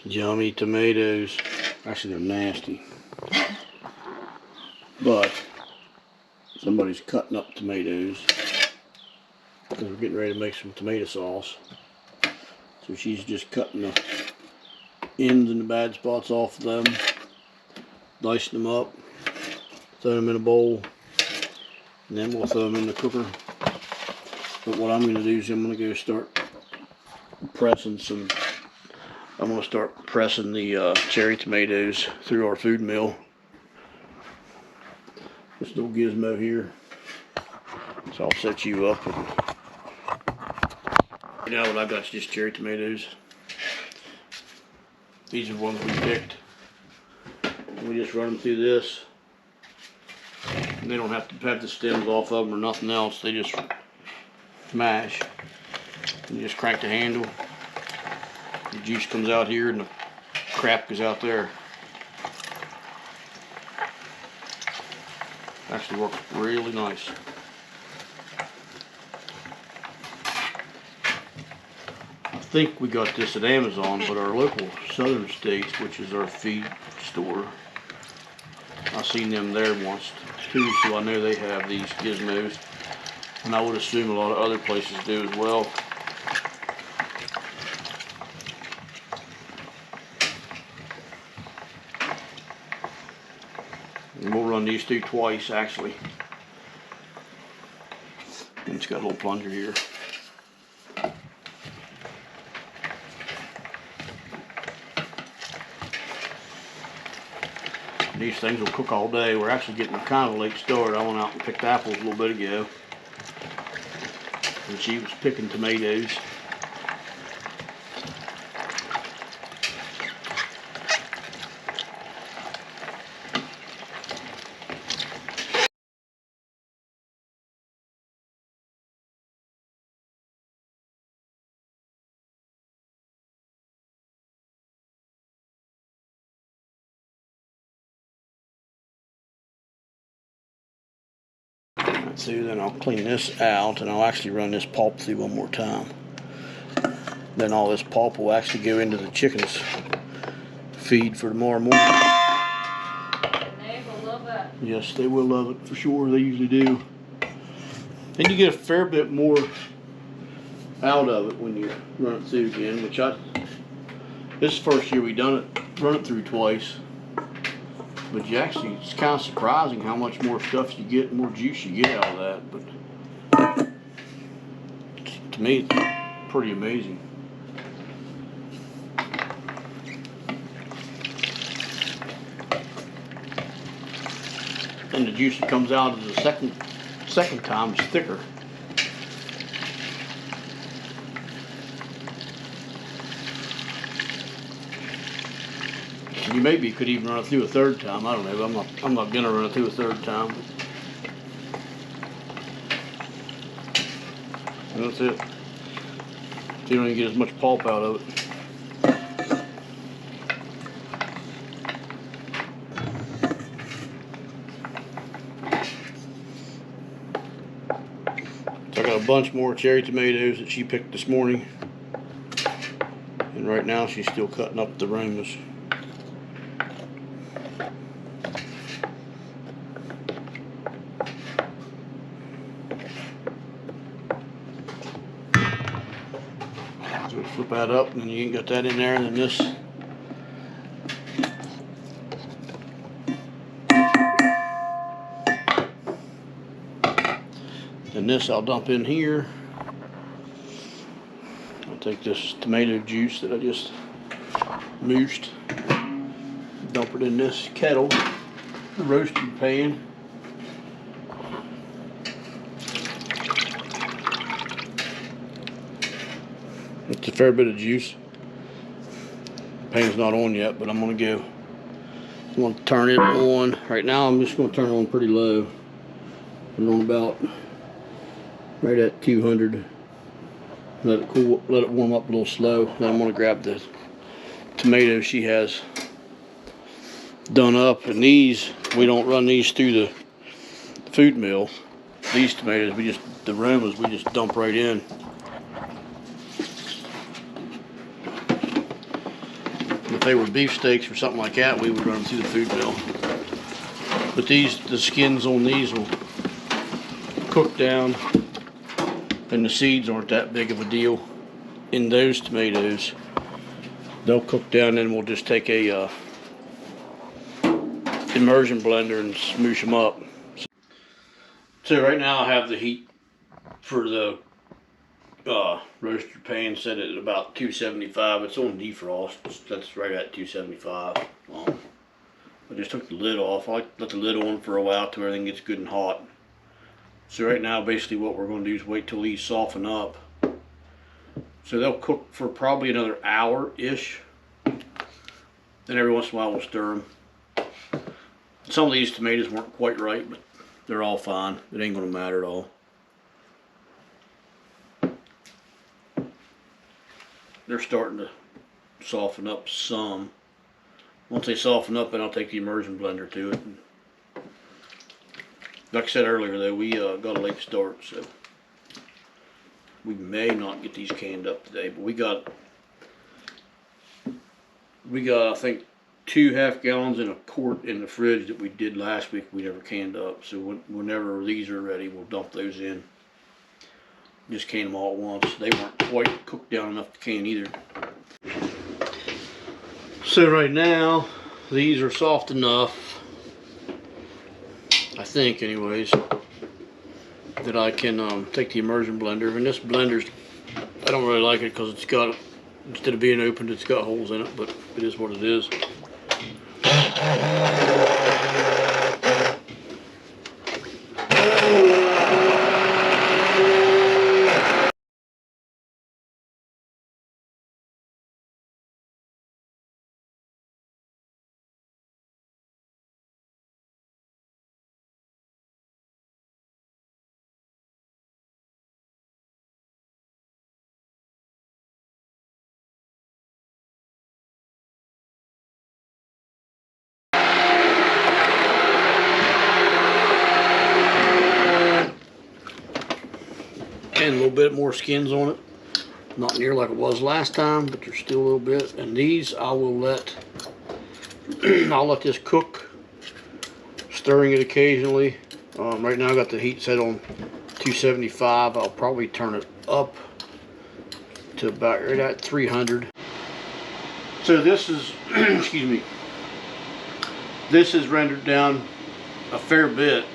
Yummy tomatoes. Actually, they're nasty. But somebody's cutting up tomatoes because we're getting ready to make some tomato sauce. So she's just cutting the ends and the bad spots off of them, dicing them up, throwing them in a bowl, and then we'll throw them in the cooker. But what I'm going to do is I'm going to go start pressing some. I'm going to start pressing the cherry tomatoes through our food mill. This little gizmo here. So I'll set you up. You know what I got? Just cherry tomatoes. These are the ones we picked. We just run them through this. And they don't have to have the stems off of them or nothing else. They just mash. And you just crank the handle. The juice comes out here and the crap goes out there. Actually works really nice. I think we got this at Amazon, but our local Southern States, which is our feed store, I seen them there once too, so I know they have these gizmos, and I would assume a lot of other places do as well. And we'll run these through twice actually. And it's got a little plunger here. These things will cook all day. We're actually getting kind of a late start. I went out and picked apples a little bit ago. And she was picking tomatoes. So then I'll clean this out and I'll actually run this pulp through one more time. Then all this pulp will actually go into the chickens' feed for tomorrow morning. They will love that. Yes, they will love it for sure. They usually do. And you get a fair bit more out of it when you run it through again, which this is the first year we run it through twice. But you actually, it's kind of surprising how much more stuff you get, more juice you get out of that. But to me, it's pretty amazing. And the juice that comes out of the second time is thicker. You maybe could even run it through a third time. I don't know. I'm not gonna run it through a third time. And that's it. So you don't even get as much pulp out of it. So I got a bunch more cherry tomatoes that she picked this morning. And right now she's still cutting up the Romas. So flip that up, and then you got that in there, and then this. And this I'll dump in here. I'll take this tomato juice that I just moosed, dump it in this kettle, the roasting pan. It's a fair bit of juice. The pan's not on yet, but I'm gonna go. I'm gonna turn it on. Right now I'm just gonna turn it on pretty low. Put it on about right at 200. Let it cool, let it warm up a little slow. Then I'm gonna grab the tomatoes she has done up, and these, we don't run these through the food mill. These tomatoes, the Romas, we just dump right in. If they were beef steaks or something like that, we would run them through the food mill. But these, the skins on these will cook down, and the seeds aren't that big of a deal in those tomatoes. They'll cook down, and we'll just take a immersion blender and smoosh them up. So right now I have the heat for the roaster pan set at about 275. It's on defrost. That's right at 275. I just took the lid off. I like to let the lid on for a while till everything gets good and hot. So right now basically what we're going to do is wait till these soften up. So they'll cook for probably another hour-ish. Then every once in a while we'll stir them. Some of these tomatoes weren't quite right, but they're all fine. It ain't going to matter at all. They're starting to soften up some. Once they soften up, then I'll take the immersion blender to it. Like I said earlier, though, we got a late start, so we may not get these canned up today. But we got I think 2 half gallons and a quart in the fridge that we did last week. We never canned up, so whenever these are ready, we'll dump those in. Just can them all at once. They weren't quite cooked down enough to can either. So right now, these are soft enough, I think anyways, that I can take the immersion blender. And this blender's, I don't really like it because it's got, instead of being opened, it's got holes in it, but it is what it is. And a little bit more skins on it. Not near like it was last time, but there's still a little bit. And these I will let, I'll let this cook, stirring it occasionally. Right now I got the heat set on 275. I'll probably turn it up to about right at 300. So this is, excuse me, this is rendered down a fair bit.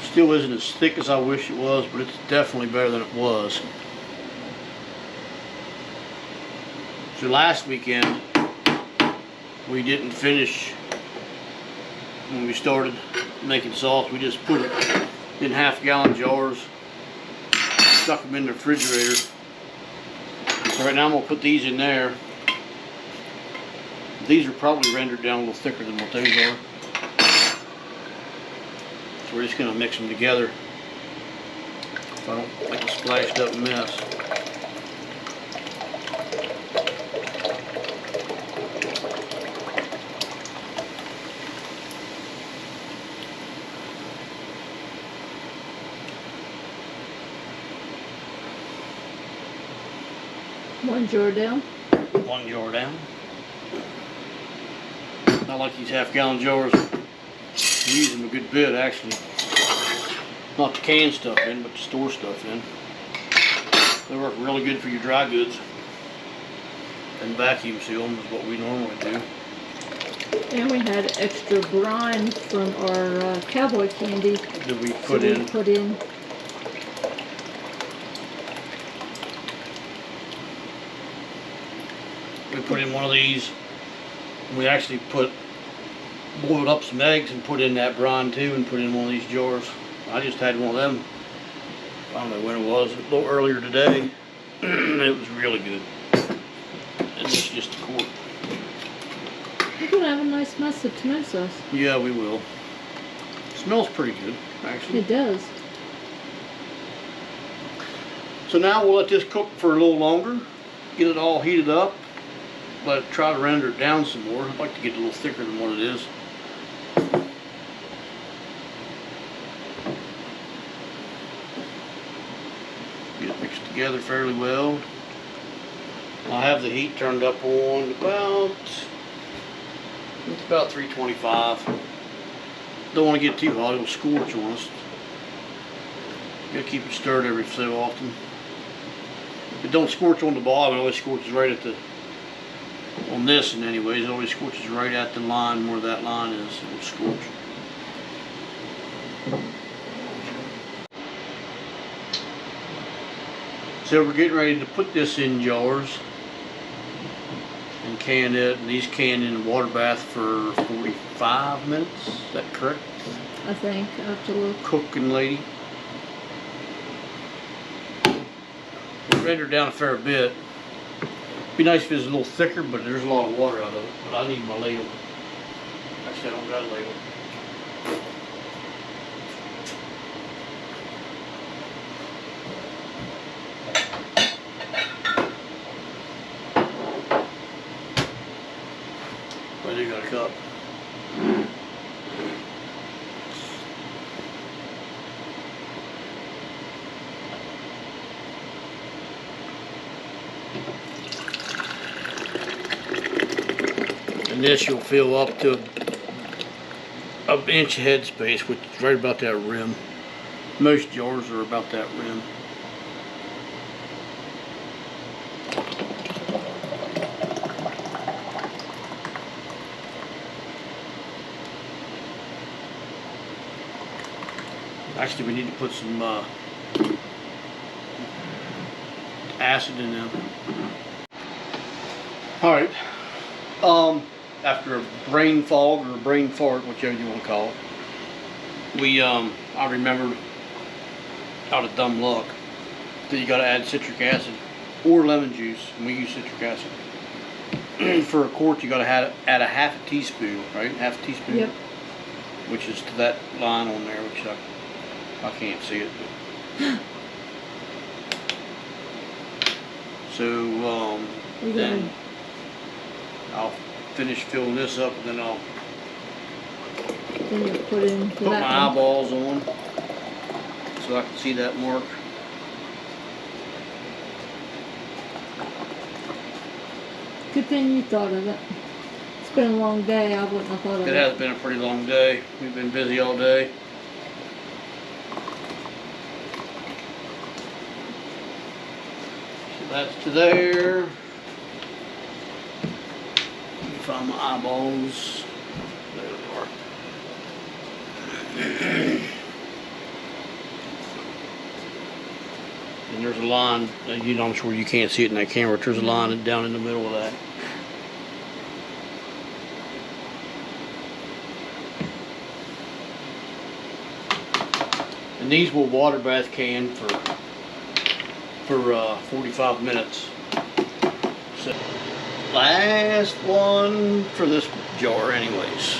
Still isn't as thick as I wish it was, but it's definitely better than it was. So last weekend we didn't finish when we started making sauce. We just put it in half-gallon jars, stuck them in the refrigerator. So right now I'm going to put these in there. These are probably rendered down a little thicker than what those are. So we're just going to mix them together so I don't make a splashed up mess. One jar down? One jar down. I like these half-gallon jars. I use them a good bit, actually. Not the canned stuff in, but the store stuff in. They work really good for your dry goods. And vacuum seal them is what we normally do. And we had extra brine from our cowboy candy That we put in. We put in one of these. We actually boiled up some eggs and put in that brine too, and put in one of these jars. I just had one of them, I don't know when it was, a little earlier today. It was really good. And it's just a quart. We're going to have a nice mess of tomato sauce. Yeah, we will. It smells pretty good, actually. It does. So now we'll let this cook for a little longer, get it all heated up, but try to render it down some more. I'd like to get it a little thicker than what it is. Get it mixed together fairly well. I have the heat turned up on about 325. Don't want to get too hot, it'll scorch on us. Gotta keep it stirred every so often. If it don't scorch on the bottom, it always scorches right at the, on this and anyways, it always scorches right at the line where that line is. It'll scorch. So we're getting ready to put this in jars and can it, and these can in a water bath for 45 minutes. Is that correct? I think. I have to look. Cooking lady. It rendered down a fair bit. Be nice if it was a little thicker, but there's a lot of water out of it. But I need my ladle. Actually, I don't got a ladle. But I do got a cup. And this you'll fill up to an inch head space, which is right about that rim. Most jars are about that rim. Actually, we need to put some acid in them. All right. After a brain fog or a brain fart, whichever you want to call it, I remembered out of dumb luck that you got to add citric acid or lemon juice, and we use citric acid. For a quart, you got to add a half a teaspoon, right? Half a teaspoon. Yep. Which is to that line on there, which I can't see it. So then I'll finish filling this up, and then I'll put my eyeballs on so I can see that mark. Good thing you thought of it. It's been a long day. I wouldn't have thought of it. It has been a pretty long day. We've been busy all day. So that's to there. Let me find my eyeballs. There they are. And there's a line, you know, I'm sure you can't see it in that camera, but there's a line down in the middle of that. And these will water bath can for 45 minutes. So, last one for this jar anyways.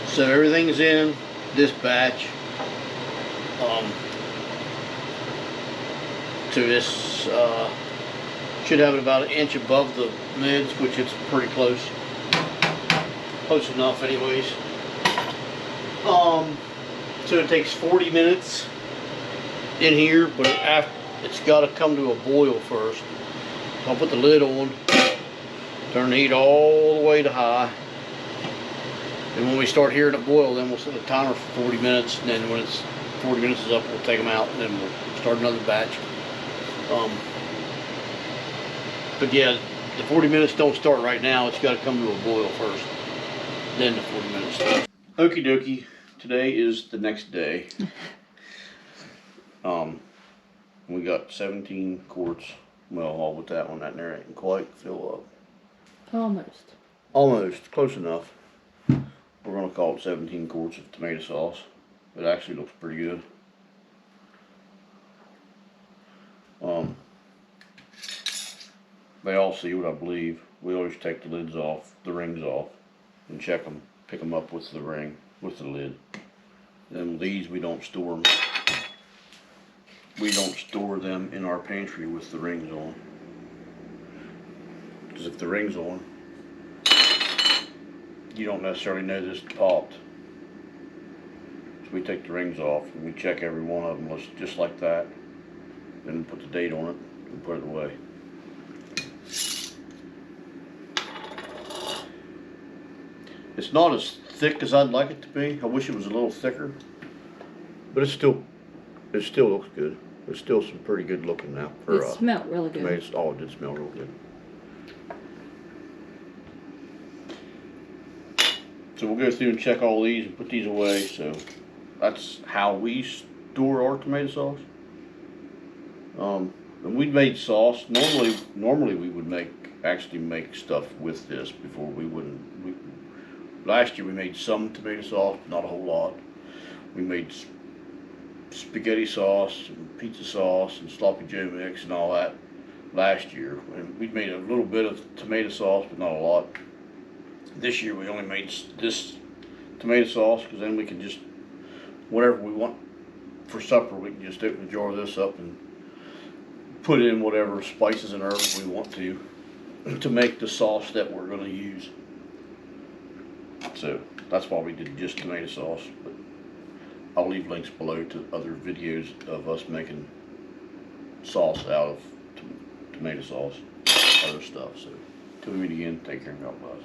So everything's in this batch. So this should have it about an inch above the lids, which it's pretty close. Close enough anyways. So it takes 40 minutes in here, but it's got to come to a boil first. So I'll put the lid on, turn the heat all the way to high. And when we start hearing it boil, then we'll set the timer for 40 minutes. And then when it's 40 minutes is up, we'll take them out, and then we'll start another batch. But yeah, the 40 minutes don't start right now. It's got to come to a boil first, then the 40 minutes start. Okie dokie. Today is the next day. We got 17 quarts. Well, all with that one, that there ain't quite fill up. Almost. Almost, close enough. We're gonna call it 17 quarts of tomato sauce. It actually looks pretty good. They all sealed, I believe. We always take the lids off, the rings off, and check them, pick them up with the ring, with the lid. And these we don't store them. We don't store them in our pantry with the rings on. Because if the ring's on, you don't necessarily know this popped. we take the rings off and we check every one of them just like that. Then we put the date on it and put it away. It's not as thick as I'd like it to be. I wish it was a little thicker, but it still looks good. There's still some pretty good looking now. It smelled really good. Tomatoes. Oh, it did smell real good. So we'll go through and check all these and put these away. So that's how we store our tomato sauce. And we made sauce. Normally we would actually make stuff with this before we wouldn't. Last year we made some tomato sauce, not a whole lot. We made spaghetti sauce and pizza sauce and sloppy Joe mix and all that last year. And we made a little bit of tomato sauce, but not a lot. This year we only made this tomato sauce because then we can just, whatever we want for supper, we can just open the jar of this up and put in whatever spices and herbs we want to make the sauce that we're going to use. So that's why we did just tomato sauce, but I'll leave links below to other videos of us making sauce out of tomato sauce, other stuff. So till we meet again, take care and God bless.